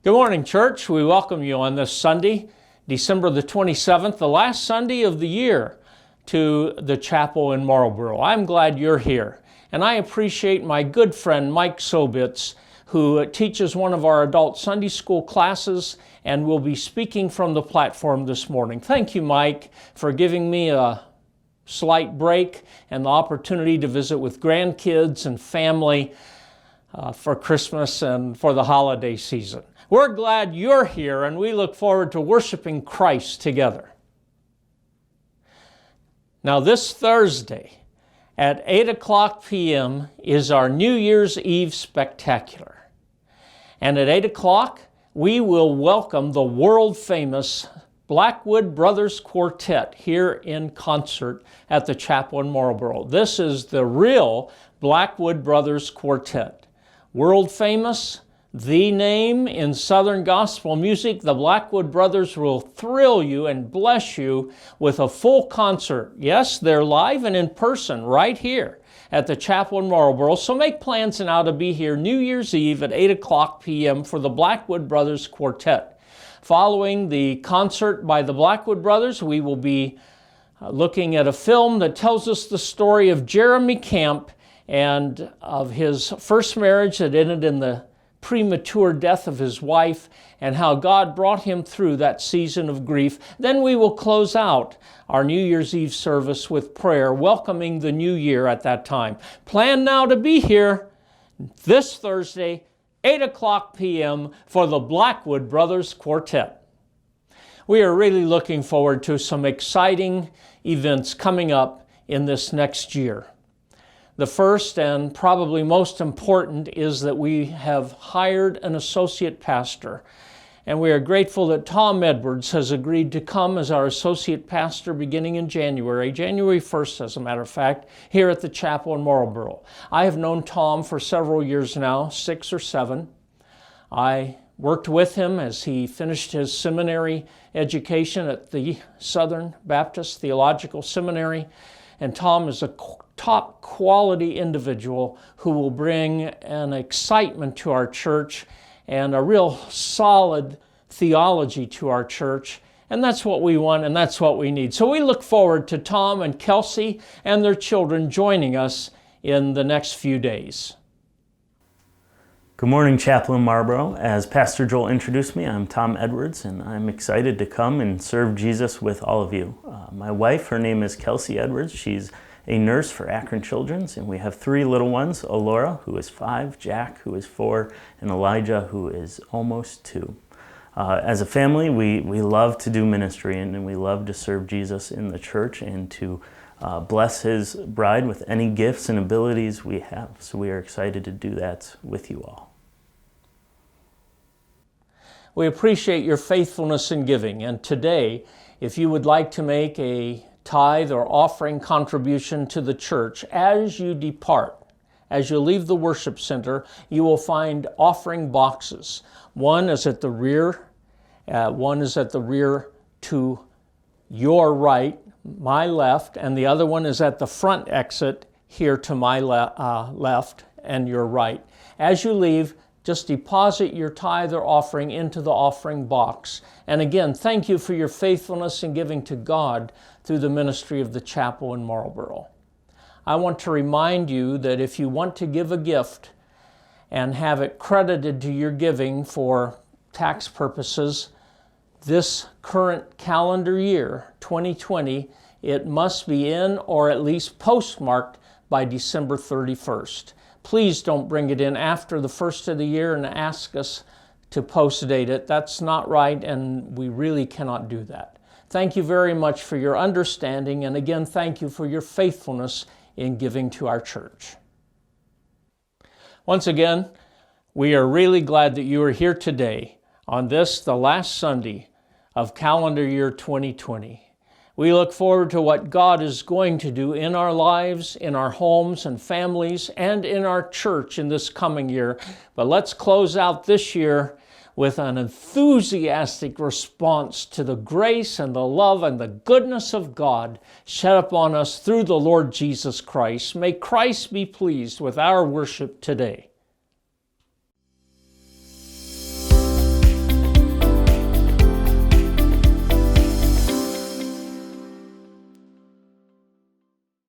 Good morning, church. We welcome you on this Sunday, December the 27th, the last Sunday of the year, to the chapel in Marlboro. I'm glad you're here, and I appreciate my good friend Mike Sobitz, who teaches one of our adult Sunday school classes and will be speaking from the platform this morning. Thank you, Mike, for giving me a slight break and the opportunity to visit with grandkids and family for Christmas and for the holiday season. We're glad you're here, and we look forward to worshiping Christ together. Now, this Thursday at 8 o'clock p.m. is our New Year's Eve Spectacular. And at 8 o'clock, we will welcome the world-famous Blackwood Brothers Quartet here in concert at the chapel in Marlboro. This is the real Blackwood Brothers Quartet. World-famous, the name in Southern gospel music, the Blackwood Brothers will thrill you and bless you with a full concert. Yes, they're live and in person right here at the chapel in Marlboro. So make plans now to be here New Year's Eve at 8 o'clock p.m. for the Blackwood Brothers Quartet. Following the concert by the Blackwood Brothers, we will be looking at a film that tells us the story of Jeremy Camp and of his first marriage that ended in the premature death of his wife, and how God brought him through that season of grief. Then we will close out our New Year's Eve service with prayer, welcoming the new year at that time. Plan now to be here this Thursday, 8 o'clock p.m. for the Blackwood Brothers Quartet. We are really looking forward to some exciting events coming up in this next year. The first and probably most important is that we have hired an associate pastor, and we are grateful that Tom Edwards has agreed to come as our associate pastor beginning in January 1st, as a matter of fact, here at the chapel in Marlboro. I have known Tom for several years now, 6 or 7. I worked with him as he finished his seminary education at the Southern Baptist Theological Seminary, and Tom is a top quality individual who will bring an excitement to our church and a real solid theology to our church. And that's what we want, and that's what we need. So we look forward to Tom and Kelsey and their children joining us in the next few days. Good morning, Chapel in Marlboro. As Pastor Joel introduced me, I'm Tom Edwards, and I'm excited to come and serve Jesus with all of you. My wife, her name is Kelsey Edwards. She's a nurse for Akron Children's, and we have 3 little ones, Alora, who is 5, Jack, who is 4, and Elijah, who is almost 2. As a family, we love to do ministry, and we love to serve Jesus in the church and to bless his bride with any gifts and abilities we have. So we are excited to do that with you all. We appreciate your faithfulness in giving, and today, if you would like to make a tithe or offering contribution to the church, as you depart, as you leave the worship center, you will find offering boxes. One is at the rear, to your right, my left, and the other one is at the front exit here to my left and your right. As you leave, just deposit your tithe or offering into the offering box. And again, thank you for your faithfulness in giving to God through the ministry of the chapel in Marlboro. I want to remind you that if you want to give a gift and have it credited to your giving for tax purposes, this current calendar year, 2020, it must be in or at least postmarked by December 31st. Please don't bring it in after the first of the year and ask us to post date it. That's not right, and we really cannot do that. Thank you very much for your understanding, and again, thank you for your faithfulness in giving to our church. Once again, we are really glad that you are here today on this, the last Sunday of calendar year 2020. We look forward to what God is going to do in our lives, in our homes and families, and in our church in this coming year. But let's close out this year with an enthusiastic response to the grace and the love and the goodness of God shed upon us through the Lord Jesus Christ. May Christ be pleased with our worship today.